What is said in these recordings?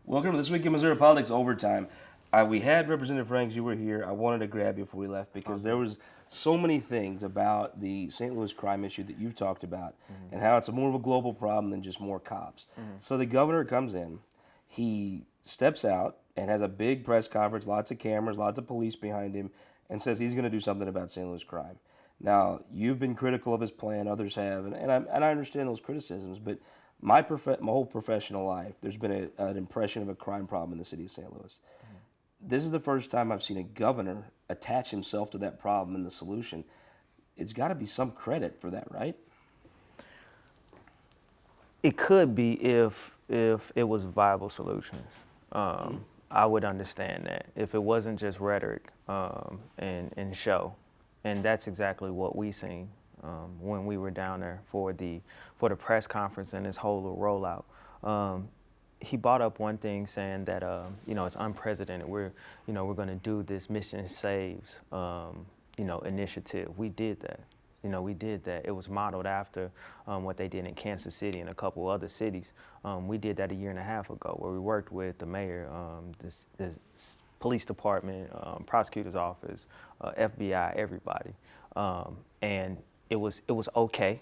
Welcome to This Week in Missouri Politics Overtime. We had Representative Franks, you were here. I wanted to grab you before we left because there was so many things about the St. Louis crime issue that you've talked about and how it's more of a global problem than just more cops. So the governor comes in, he steps out and has a big press conference, lots of cameras, lots of police behind him, and says he's going to do something about St. Louis crime. Now, you've been critical of his plan, others have, and I understand those criticisms, but my whole professional life, there's been an impression of a crime problem in the city of St. Louis. This is the first time I've seen a governor attach himself to that problem and the solution. It's got to be some credit for that, right? It could be if it was viable solutions. I would understand that if it wasn't just rhetoric and show, and that's exactly what we seen when we were down there for the press conference and this whole little rollout. He brought up one thing saying that it's unprecedented. We're going to do this Mission Saves initiative. We did that. We did that. It was modeled after what they did in Kansas City and a couple other cities. We did that a year and a half ago, where we worked with the mayor, the police department, prosecutor's office, FBI, everybody, and it was okay,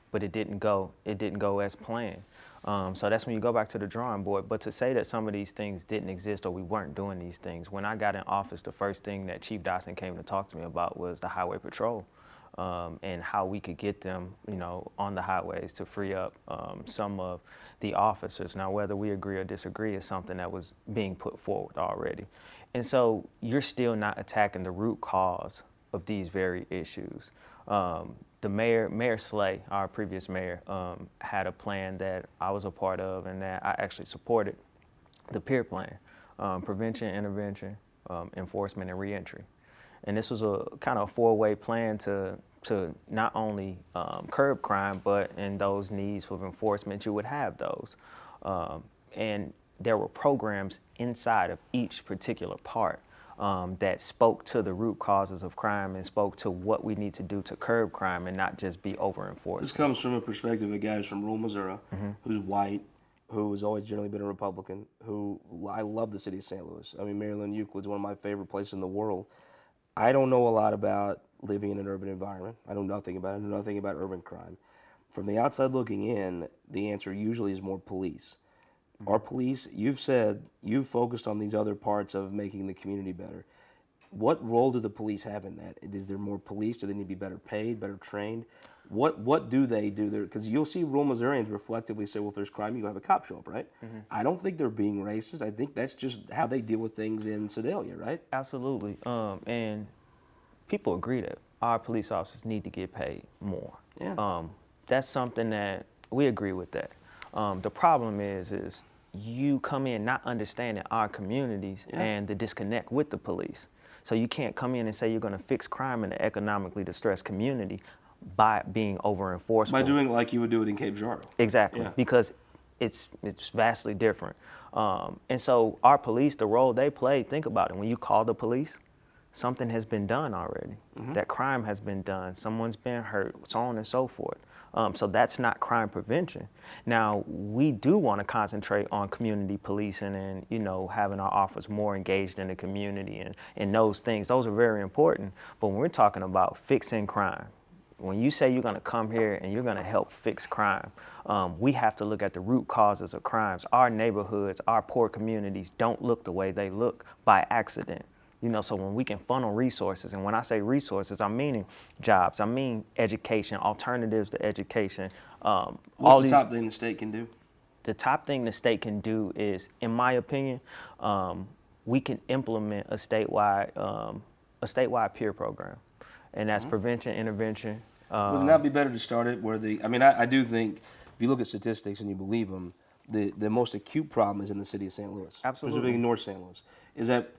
but it didn't go as planned. So that's when you go back to the drawing board. But to say that some of these things didn't exist or we weren't doing these things, when I got in office, the first thing that Chief Dotson came to talk to me about was the highway patrol. And how we could get them, on the highways to free up some of the officers. Now, whether we agree or disagree is something that was being put forward already. And so you're still not attacking the root cause of these very issues. The Mayor Slay, our previous mayor, had a plan that I was a part of and that I actually supported, the PEER plan, prevention, intervention, enforcement, and reentry. And this was a kind of four-way plan to not only curb crime, but in those needs of enforcement, you would have those. And there were programs inside of each particular part that spoke to the root causes of crime and spoke to what we need to do to curb crime and not just be over-enforced. This comes from a perspective of a guy who's from rural Missouri, who's white, who has always generally been a Republican, I love the city of St. Louis. I mean, Maryland Euclid's one of my favorite places in the world. I don't know a lot about living in an urban environment. I know nothing about it. I know nothing about urban crime. From the outside looking in, the answer usually is more police. Our police, you've said, you've focused on these other parts of making the community better. What role do the police have in that? Is there more police? Do they need to be better paid, better trained? What do they do there? Because you'll see rural Missourians reflectively say, well, if there's crime, you go have a cop show up, right? I don't think they're being racist. I think that's just how they deal with things in Sedalia, right? Absolutely. And people agree that our police officers need to get paid more. Yeah. That's something that we agree with that. The problem is you come in not understanding our communities and the disconnect with the police. So you can't come in and say you're going to fix crime in an economically distressed community by being over-enforced. By doing it like you would do it in Cape Girardeau. Exactly, because it's vastly different. And so our police, the role they play, think about it. When you call the police, something has been done already. That crime has been done. Someone's been hurt, so on and so forth. So that's not crime prevention. Now, we do want to concentrate on community policing and, having our officers more engaged in the community and those things. Those are very important. But when we're talking about fixing crime, when you say you're going to come here and you're going to help fix crime, we have to look at the root causes of crimes. Our neighborhoods, our poor communities don't look the way they look by accident. So when we can funnel resources, and when I say resources, I'm meaning jobs, I mean education, alternatives to education. What's the top thing the state can do? The top thing the state can do is, in my opinion, we can implement a statewide peer program, and that's prevention, intervention. Would it not be better to start it where I do think, if you look at statistics and you believe them, the most acute problem is in the city of St. Louis. Absolutely. Specifically North St. Louis.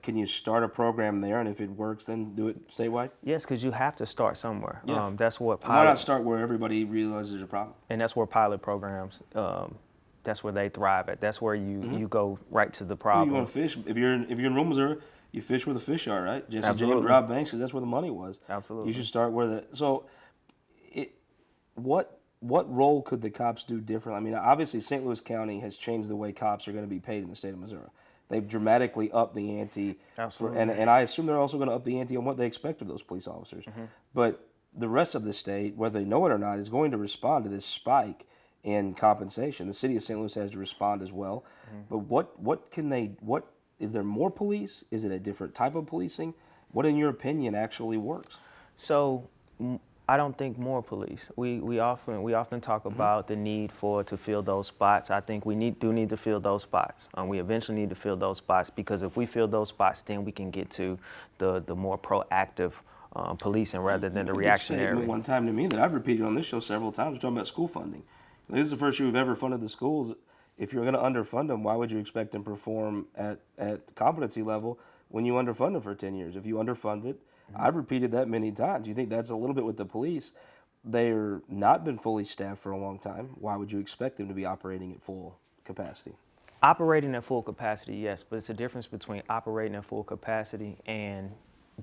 Can you start a program there, and if it works, then do it statewide? Yes, because you have to start somewhere. Yeah. That's what why not start where everybody realizes there's a problem? And that's where pilot programs, that's where they thrive at. That's where you go right to the problem. You want to fish. If you're in rural Missouri, you fish where the fish are, right? Jesse Absolutely. James, Rob Banks, because that's where the money was. Absolutely. You should start where what what role could the cops do differently? I mean, obviously, St. Louis County has changed the way cops are going to be paid in the state of Missouri. They've dramatically upped the ante, and I assume they're also going to up the ante on what they expect of those police officers. But the rest of the state, whether they know it or not, is going to respond to this spike in compensation. The city of St. Louis has to respond as well. But what is there more police? Is it a different type of policing? What, in your opinion, actually works? So I don't think more police. We often talk about the need to fill those spots. I think we do need to fill those spots. We eventually need to fill those spots, because if we fill those spots, then we can get to the more proactive policing rather than the reactionary. You one time to me that I've repeated on this show several times, talking about school funding. This is the first year we've ever funded the schools. If you're going to underfund them, why would you expect them to perform at competency level when you underfund them for 10 years? If you underfund it, I've repeated that many times. You think that's a little bit with the police? They're not been fully staffed for a long time. Why would you expect them to be operating at full capacity? Operating at full capacity, yes, but it's a difference between operating at full capacity and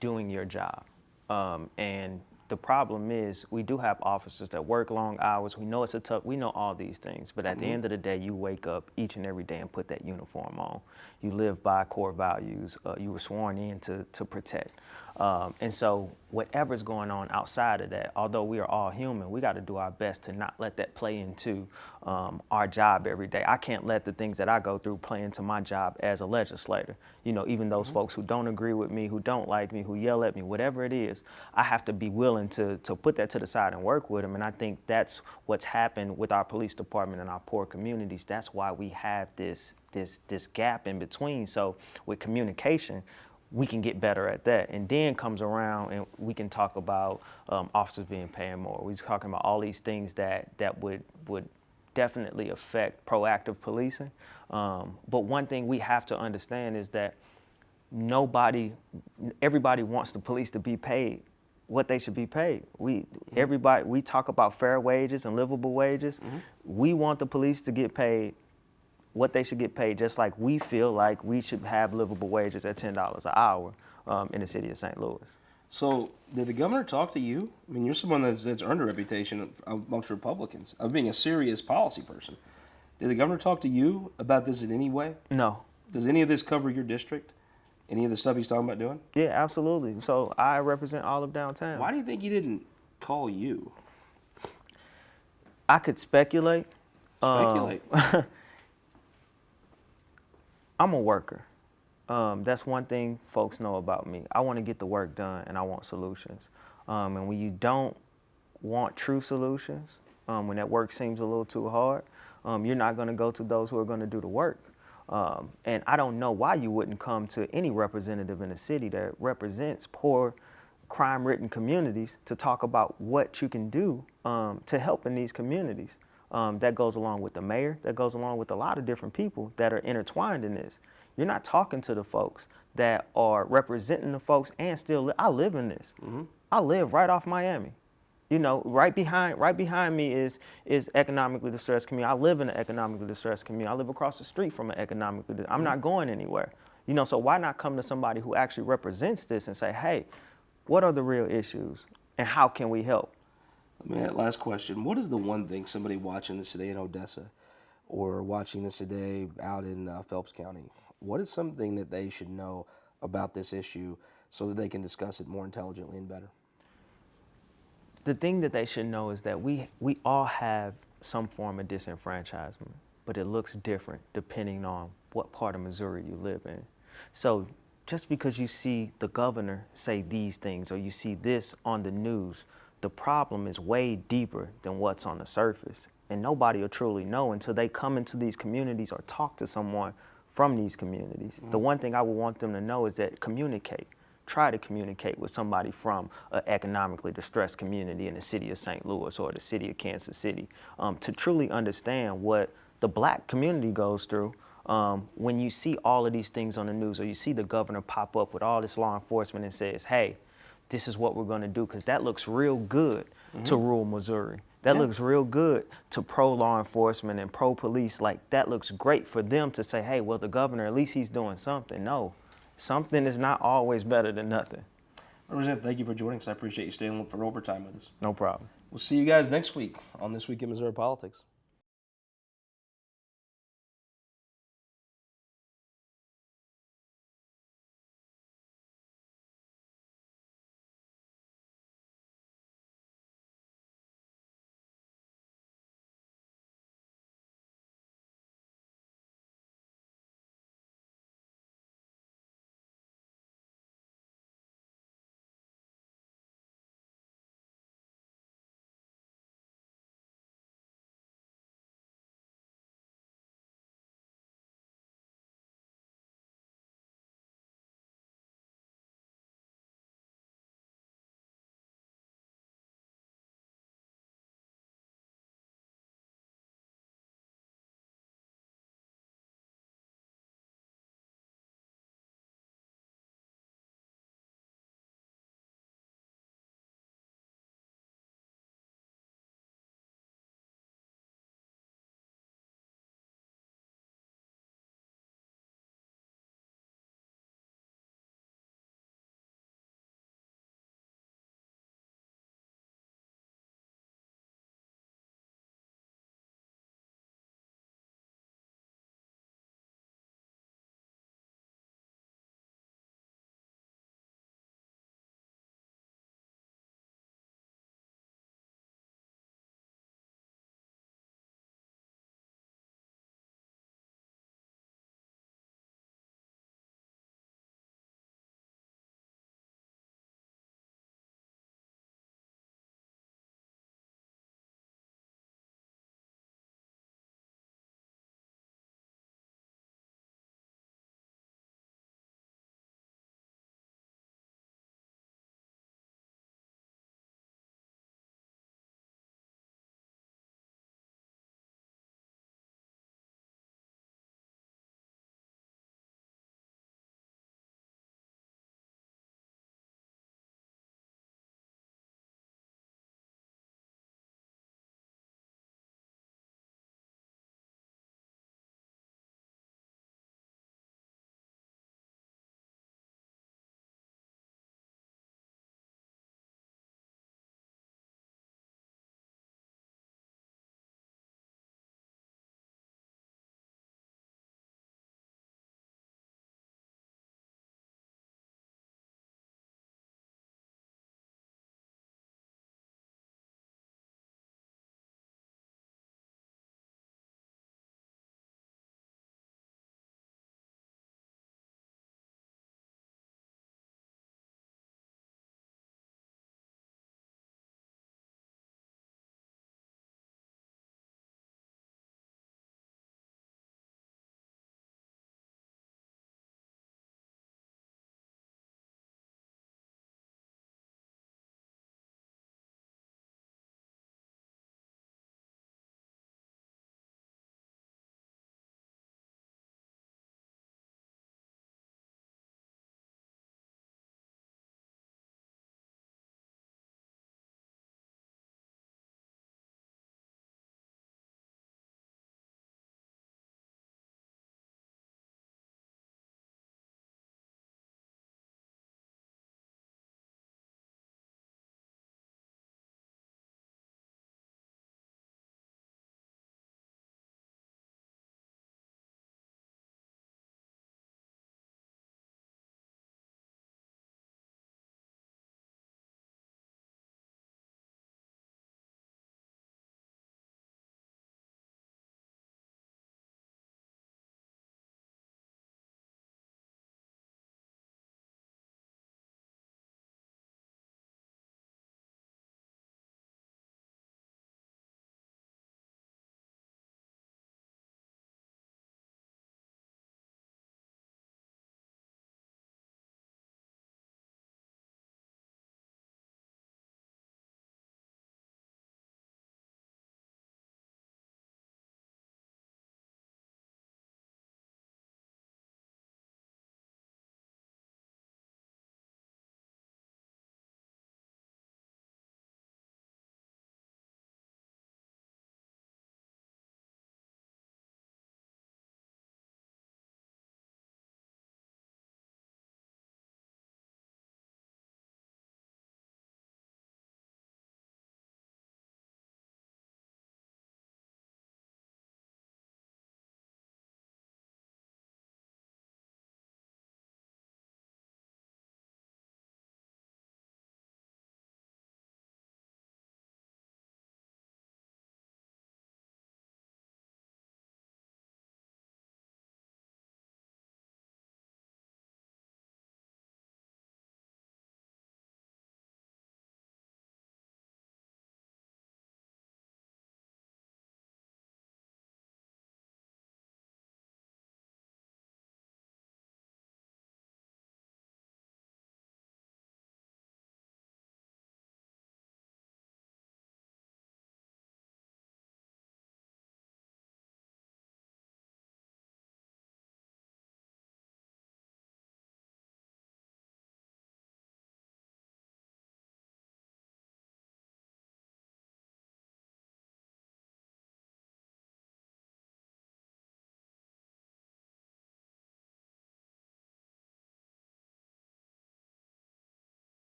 doing your job. And the problem is, we do have officers that work long hours. We know we know all these things, but at the end of the day, you wake up each and every day and put that uniform on. You live by core values you were sworn in to protect. And so whatever's going on outside of that, although we are all human, we got to do our best to not let that play into our job every day. I can't let the things that I go through play into my job as a legislator. You know, even those folks who don't agree with me, who don't like me, who yell at me, whatever it is, I have to be willing to put that to the side and work with them. And I think that's what's happened with our police department and our poor communities. That's why we have this gap in between. So with communication, we can get better at that. And then comes around and we can talk about officers being paid more. We're talking about all these things that would definitely affect proactive policing. But one thing we have to understand is that everybody wants the police to be paid what they should be paid. We talk about fair wages and livable wages. We want the police to get paid what they should get paid, just like we feel like we should have livable wages at $10 an hour in the city of St. Louis. So, did the governor talk to you? I mean, you're someone that's earned a reputation amongst Republicans of being a serious policy person. Did the governor talk to you about this in any way? No. Does any of this cover your district? Any of the stuff he's talking about doing? Yeah, absolutely. So I represent all of downtown. Why do you think he didn't call you? I could speculate. Speculate. I'm a worker. That's one thing folks know about me. I want to get the work done, and I want solutions. And when you don't want true solutions, when that work seems a little too hard, you're not going to go to those who are going to do the work. And I don't know why you wouldn't come to any representative in a city that represents poor, crime-ridden communities to talk about what you can do to help in these communities. That goes along with the mayor, that goes along with a lot of different people that are intertwined in this. You're not talking to the folks that are representing the folks and still, I live in this. I live right off Miami. You know, right behind me is economically distressed community. I live in an economically distressed community. I live across the street from an economically I'm not going anywhere. You know, so why not come to somebody who actually represents this and say, hey, what are the real issues and how can we help? Man, last question. What is the one thing somebody watching this today in Odessa or watching this today out in Phelps County, what is something that they should know about this issue so that they can discuss it more intelligently and better? The thing that they should know is that we all have some form of disenfranchisement, but it looks different depending on what part of Missouri you live in. So just because you see the governor say these things or you see this on the news, the problem is way deeper than what's on the surface. And nobody will truly know until they come into these communities or talk to someone from these communities. The one thing I would want them to know is that communicate. Try to communicate with somebody from an economically distressed community in the city of St. Louis or the city of Kansas City to truly understand what the black community goes through when you see all of these things on the news or you see the governor pop up with all this law enforcement and says, hey, this is what we're going to do, because that looks real good to rural Missouri. That looks real good to pro-law enforcement and pro-police. Like, that looks great for them to say, hey, well, the governor, at least he's doing something. No, something is not always better than nothing. Representative, thank you for joining us. I appreciate you staying for overtime with us. No problem. We'll see you guys next week on This Week in Missouri Politics.